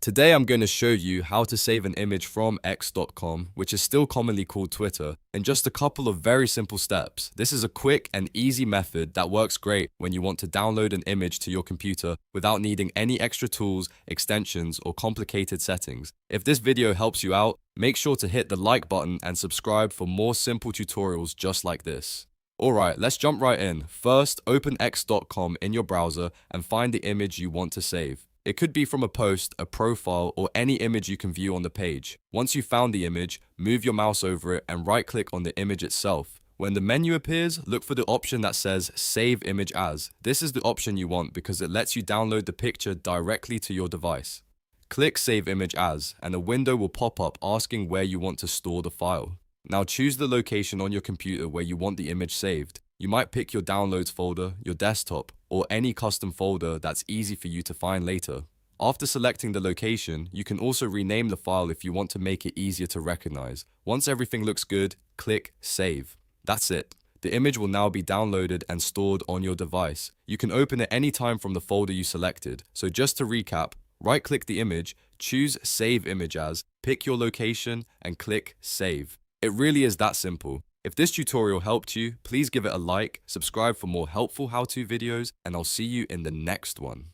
Today I'm going to show you how to save an image from x.com, which is still commonly called Twitter, in just a couple of very simple steps. This is a quick and easy method that works great when you want to download an image to your computer without needing any extra tools, extensions, or complicated settings. If this video helps you out, make sure to hit the like button and subscribe for more simple tutorials just like this. Alright, let's jump right in. First, open x.com in your browser and find the image you want to save. It could be from a post, a profile, or any image you can view on the page. Once you've found the image, move your mouse over it and right-click on the image itself. When the menu appears, look for the option that says Save Image As. This is the option you want because it lets you download the picture directly to your device. Click Save Image As, and a window will pop up asking where you want to store the file. Now choose the location on your computer where you want the image saved. You might pick your downloads folder, your desktop, or any custom folder that's easy for you to find later. After selecting the location, you can also rename the file if you want to make it easier to recognize. Once everything looks good, click Save. That's it. The image will now be downloaded and stored on your device. You can open it anytime from the folder you selected. So just to recap, right-click the image, choose Save Image As, pick your location, and click Save. It really is that simple. If this tutorial helped you, please give it a like, subscribe for more helpful how-to videos, and I'll see you in the next one.